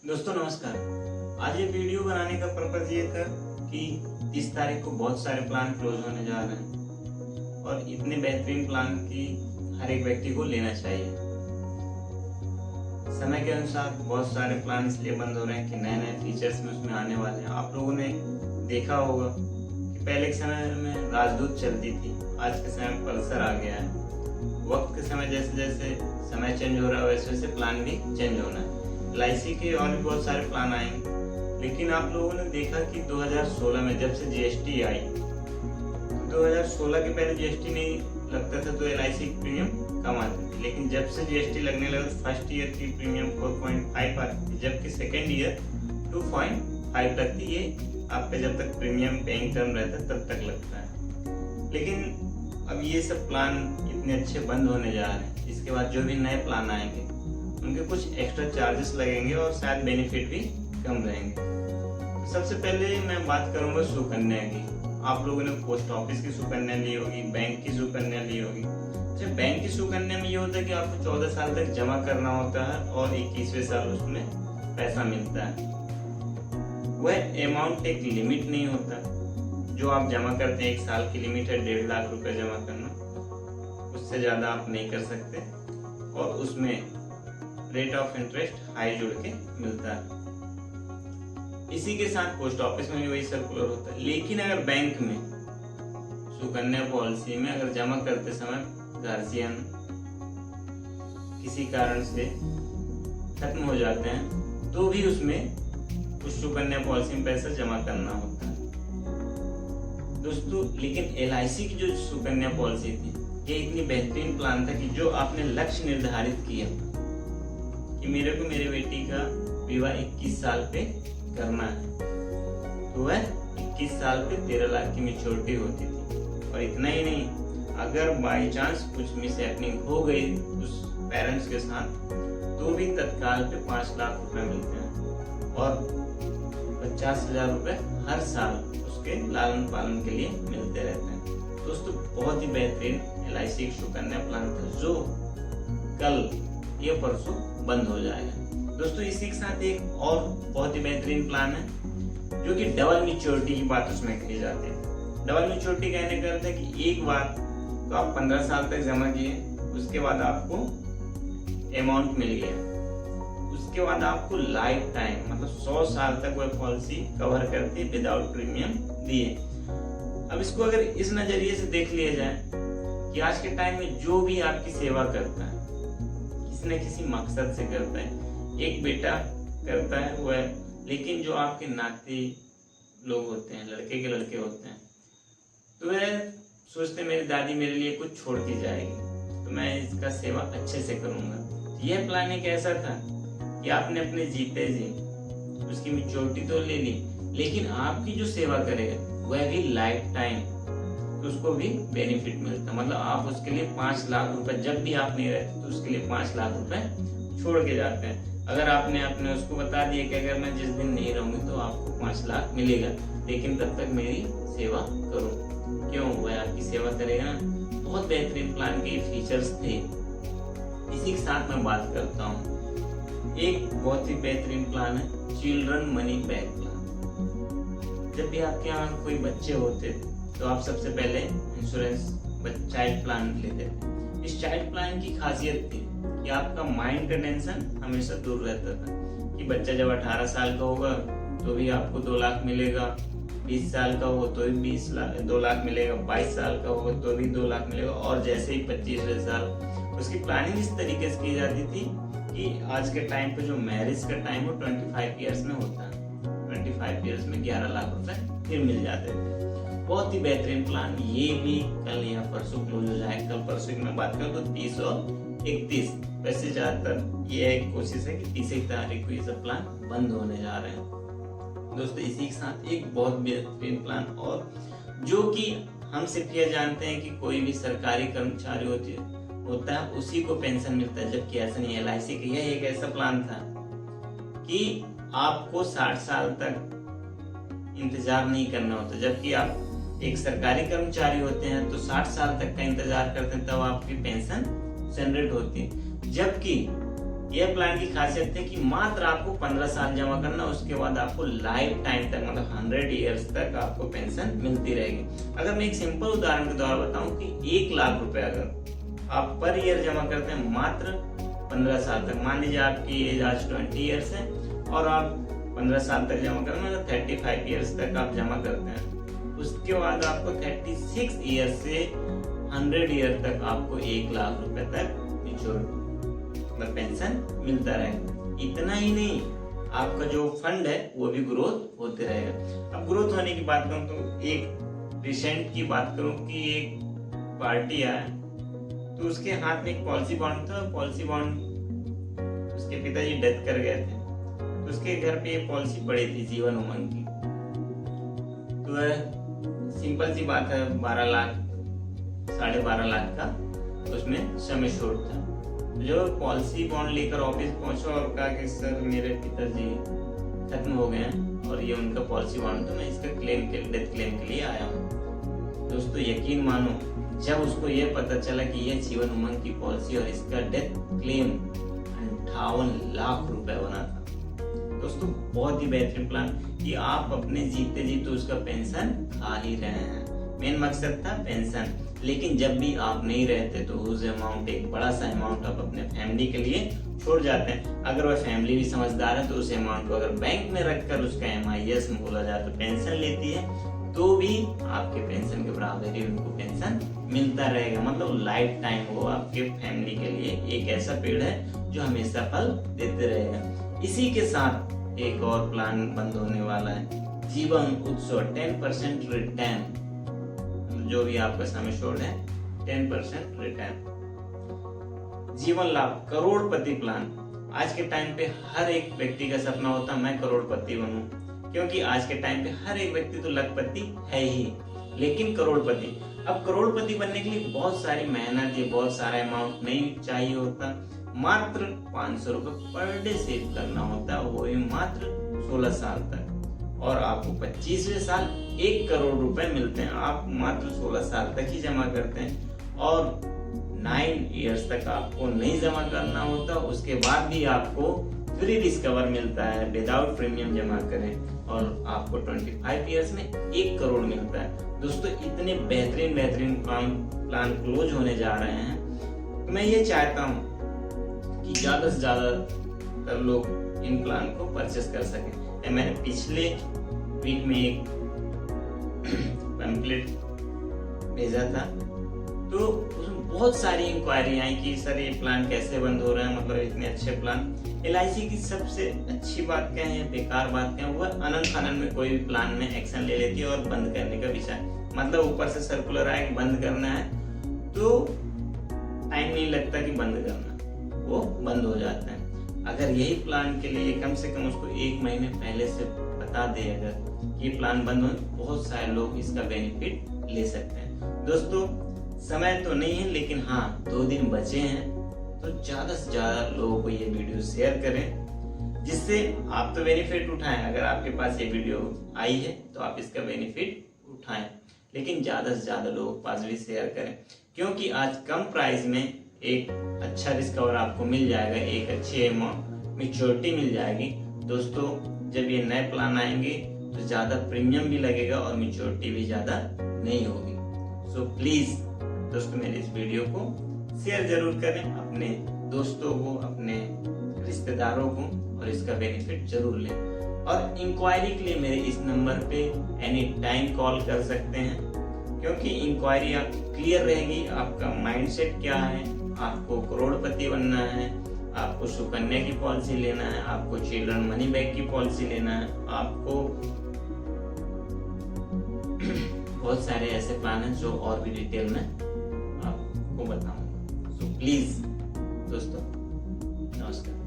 दोस्तों नमस्कार। आज ये वीडियो बनाने का पर्पज ये था कि 30 तारीख को बहुत सारे प्लान क्लोज होने जा रहे हैं और इतने बेहतरीन प्लान की हर एक व्यक्ति को लेना चाहिए। समय के अनुसार बहुत सारे प्लान इसलिए बंद हो रहे हैं कि नए नए फीचर्स में उसमें आने वाले हैं। आप लोगों ने देखा होगा कि पहले के समय में राजदूत चलती थी, आज के समय में पल्सर आ गया है। वक्त के समय जैसे जैसे समय चेंज हो रहा है वैसे वैसे प्लान भी चेंज होना है। LIC के और भी बहुत सारे प्लान आएंगे, लेकिन आप लोगों ने देखा कि 2016 में जब से GST आई, 2016 के पहले GST नहीं लगता था तो LIC की प्रीमियम कम आती थी, लेकिन जब से GST लगने लगा तो फर्स्ट ईयर की प्रीमियम 4.5 आती थी, जबकि सेकेंड ईयर 2.5 तक थी। ये आप पे जब तक प्रीमियम पेइंग टर्म रहता है तब तक लगता है। लेकिन अब ये सब प्लान इतने अच्छे बंद होने जा रहे हैं, इसके बाद जो भी नए प्लान आएंगे उनके कुछ एक्स्ट्रा चार्जेस लगेंगे और शायद बेनिफिट भी कम रहेंगे। तो सबसे पहले मैं बात करूंगा सुकन्या की। आप लोगों ने पोस्ट ऑफिस की सुकन्या ली होगी, बैंक की सुकन्या ली होगी। अच्छा, बैंक की सुकन्या में ये होता है कि आपको 14 साल तक जमा करना होता है और 21वें साल उसमें पैसा मिलता है। वह अमाउंट एक लिमिट नहीं होता, जो आप जमा करते हैं 1 साल की लिमिट है 1.5 लाख रुपए जमा करना, उससे ज्यादा आप नहीं कर सकते और उसमें रेट ऑफ इंटरेस्ट हाई जुड़ के मिलता है। इसी के साथ पोस्ट ऑफिस में भी वही सर्कुलर होता है। लेकिन अगर बैंक में सुकन्या पॉलिसी में अगर जमा करते समय गार्जियन किसी कारण से खत्म हो जाते हैं तो भी उसमें उस सुकन्या पॉलिसी में पैसा जमा करना होता है दोस्तों। लेकिन LIC की जो सुकन्या पॉलिसी थी, ये इतनी बेहतरीन प्लान था कि जो आपने लक्ष्य निर्धारित किया कि मेरे को मेरे बेटी का विवाह 21 साल पे करना है, तो वह 21 साल पे 13 लाख की मैच्योरिटी होती थी। और इतना ही नहीं, अगर बाई चांस कुछ मिस हैपनिंग हो गई उस पेरेंट्स के साथ तो भी तत्काल पे 5 लाख रुपए मिलते हैं और 50,000 रुपए हर साल उसके लालन पालन के लिए मिलते रहते हैं। दोस्तों बहुत ही बेहतरीन LIC की सुकन्या प्लान था जो कल ये परसों बंद हो जाएगा। दोस्तों इसी के साथ एक और बहुत ही बेहतरीन प्लान है जो कि डबल मैच्योरिटी की बात उसमें कही जाती है। डबल मैच्योरिटी कहने का अर्थ है कि एक बार तो आप 15 साल तक जमा किए, उसके बाद आपको अमाउंट मिल गया, उसके बाद आपको लाइफ टाइम मतलब 100 साल तक वह पॉलिसी कवर करती है विदाउट प्रीमियम दिए। अब इसको अगर इस नजरिए से देख लिया जाए कि आज के टाइम में जो भी आपकी सेवा करता है किसी न किसी मकसद से करता है। एक बेटा करता है वह, लेकिन जो आपके नाती लोग होते हैं, लड़के के लड़के होते हैं, तो वह सोचते मेरी दादी मेरे लिए कुछ छोड़ के जाएगी तो मैं इसका सेवा अच्छे से करूंगा। यह प्लान एक ऐसा था कि आपने अपने जीते जी उसकी मैच्योरिटी तो ले ली, लेकिन आपकी जो सेवा करेगा वह भी लाइफ टाइम तो उसको भी बेनिफिट मिलता। मतलब आप उसके लिए 5 लाख रुपए, जब भी आप नहीं रहते तो उसके लिए 5 लाख रुपए छोड़ के जाते हैं। अगर आपने अपने उसको बता दिया कि अगर मैं जिस दिन नहीं रहूंगी तो आपको 5 लाख मिलेगा, लेकिन तब तक मेरी सेवा करो। क्यों? वह आपकी सेवा करेगा ना। बहुत बेहतरीन प्लान के फीचर्स थे। इसी के साथ मैं बात करता हूँ, एक बहुत ही बेहतरीन प्लान है चिल्ड्रन मनी बैक प्लान। जब भी आपके यहाँ कोई बच्चे होते तो आप सबसे पहले इंश्योरेंस चाइल्ड प्लान लेते। इस चाइल्ड प्लान की खासियत थी कि आपका माइंड का टेंशन हमेशा दूर रहता था कि बच्चा जब 18 साल का होगा तो भी आपको 2 लाख मिलेगा, 20 साल का हो तो भी 2 लाख मिलेगा, 22 साल का होगा तो भी 2 लाख मिलेगा, और जैसे ही 25वें साल। उसकी प्लानिंग इस तरीके से की जाती थी कि आज के टाइम पे जो मैरिज का टाइम हो 25 ईयर्स में होता है, 25 ईयर्स में 11 लाख रुपए फिर मिल जाते थे। बहुत ही बेहतरीन प्लान। ये भी कल या परसों क्लोज हो जाए। कल परसों की मैं बात करूँ तो 30 और 31, वैसे ज्यादातर ये एक कोशिश है कि 30 तारीख को ये सब प्लान बंद होने जा रहे हैं। दोस्तों इसी के साथ एक बहुत बेहतरीन प्लान और जो कि हम सिर्फ ये जानते हैं कि कोई भी सरकारी कर्मचारी होता है उसी को पेंशन मिलता है, जबकि ऐसा नहीं है। LIC का यह एक ऐसा प्लान था कि आपको 60 साल तक इंतजार नहीं करना होता, जबकि आप एक सरकारी कर्मचारी होते हैं तो 60 साल तक का इंतजार करते हैं तब आपकी पेंशन जनरेट होती है। जबकि यह प्लान की खासियत है कि मात्र आपको 15 साल जमा करना, उसके बाद आपको लाइफ टाइम तक मतलब 100 ईयर्स तक आपको पेंशन मिलती रहेगी। अगर मैं एक सिंपल उदाहरण के द्वारा बताऊं कि 1 लाख रुपए अगर आप पर ईयर जमा करते हैं मात्र 15 साल तक, मान लीजिए आपकी एज आज 20 ईयर्स है और आप 15 साल तक जमा करते हैं, 35 ईयर्स तक आप जमा करते हैं, उसके बाद आपको 36 ईयर से 100 ईयर तक आपको 1 लाख रुपए तक मतलब पेंशन मिलता रहेगा। इतना ही नहीं, आपका जो फंड है वो भी ग्रोथ होते रहेगा। अब ग्रोथ होने की बात करूं तो एक रिसेंट की बात करूं कि एक पार्टी आया तो उसके हाथ में एक पॉलिसी बॉन्ड था। पॉलिसी बॉन्ड उसके पिताजी डेथ कर गए थे, तो उसके घर पे ये पॉलिसी पड़ी थी जीवन उमंग की। तो सिंपल सी बात है, 12 लाख 12.5 लाख का उसमें सम एश्योर्ड था। जो पॉलिसी बॉन्ड लेकर ऑफिस पहुंचा और कहा कि सर मेरे पिताजी खत्म हो गए हैं और ये उनका पॉलिसी बॉन्ड, तो मैं इसका क्लेम के डेथ क्लेम के लिए आया हूँ। दोस्तों यकीन मानो, जब उसको ये पता चला कि ये जीवन उमंग की पॉलिसी और इसका डेथ क्लेम 58 लाख रुपए बना था। दोस्तों बहुत ही बेहतरीन प्लान कि आप अपने जीते जी तो उसका पेंशन खा ही रहे हैं। मेन मकसद था पेंशन, लेकिन जब भी आप नहीं रहते तो उस अमाउंट, एक बड़ा सा अमाउंट आप अपने फैमिली के लिए छोड़ जाते हैं। अगर वह फैमिली भी समझदार है तो उस अमाउंट को अगर बैंक में रखकर उसका MIS में बोला जाए तो पेंशन लेती है, तो भी आपके पेंशन के बराबर ही उनको पेंशन मिलता रहेगा। मतलब लाइफ टाइम वो आपके फैमिली के लिए एक ऐसा पेड़ है जो हमेशा फल देते रहेगा। इसी के साथ एक और प्लान बंद होने वाला है, जीवन उत्सव 10% रिटर्न। जो भी आपका सम एश्योर्ड है 10% रिटर्न। जीवन लाभ करोड़पति प्लान। आज के टाइम पे हर एक व्यक्ति का सपना होता है मैं करोड़पति बनूं, क्योंकि आज के टाइम पे हर एक व्यक्ति तो लखपति है ही, लेकिन करोड़पति। अब करोड़पति बनने के लिए बहुत सारी मेहनत, ये बहुत सारा अमाउंट नहीं चाहिए होता। मात्र 500 रुपए पर डे सेव करना होता है, वो भी मात्र 16 साल तक, और आपको 25वें साल 1 करोड़ रुपए मिलते हैं। आप मात्र 16 साल तक ही जमा करते हैं और 9 इयर्स तक आपको नहीं जमा करना होता। उसके बाद भी आपको फ्री डिस्कवर मिलता है विदाउट प्रीमियम जमा करें, और आपको 25 इयर्स में 1 करोड़ मिलता है। दोस्तों इतने बेहतरीन प्लान क्लोज होने जा रहे हैं, तो मैं ये चाहता हूँ कि ज्यादा से ज्यादा लोग इन प्लान को परचेस कर सकें। मैंने पिछले वीक में एक पैम्पलेट भेजा था, तो उसमें बहुत सारी इंक्वायरी आई कि सर ये प्लान कैसे बंद हो रहे हैं, मतलब इतने अच्छे प्लान। LIC की सबसे अच्छी बात क्या है, बेकार बात क्या है, वो अनंत फानन में कोई भी प्लान में एक्शन ले लेती है और बंद करने का विषय, मतलब ऊपर से सर्कुलर आया कि बंद करना है तो टाइम नहीं लगता कि बंद करना, वो बंद हो जाता है। अगर यही प्लान के लिए कम से कम उसको 1 महीने पहले से बता दे अगर ये प्लान बंद हो, बहुत सारे लोग इसका बेनिफिट ले सकते हैं। दोस्तों समय तो नहीं है, लेकिन हाँ 2 दिन बचे हैं, तो ज्यादा से ज्यादा लोगों को ये वीडियो शेयर करें, जिससे आप तो बेनिफिट उठाएं। अगर आपके पास ये वीडियो आई है तो आप इसका बेनिफिट उठाएं, लेकिन ज्यादा से ज्यादा लोगों के पास भी शेयर करें, क्योंकि आज कम प्राइस में एक अच्छा डिस्कवर आपको मिल जाएगा, एक अच्छी मैच्योरिटी मिल जाएगी। दोस्तों जब ये नए प्लान आएंगे तो ज्यादा प्रीमियम भी लगेगा और मैच्योरिटी भी ज्यादा नहीं होगी। सो प्लीज दोस्तों मेरे इस वीडियो को शेयर जरूर करें अपने दोस्तों को, अपने रिश्तेदारों को, और इसका बेनिफिट जरूर लें। और इंक्वायरी के लिए मेरे इस नंबर पे एनी टाइम कॉल कर सकते हैं, क्योंकि इंक्वायरी आपकी क्लियर रहेगी। आपका माइंडसेट क्या है, आपको करोड़पति बनना है, आपको सुकन्या की पॉलिसी लेना है, आपको चिल्ड्रन मनी बैग की पॉलिसी लेना है, आपको बहुत सारे ऐसे प्लान हैं जो और भी डिटेल में आपको बताऊंगा। सो प्लीज दोस्तों नमस्कार।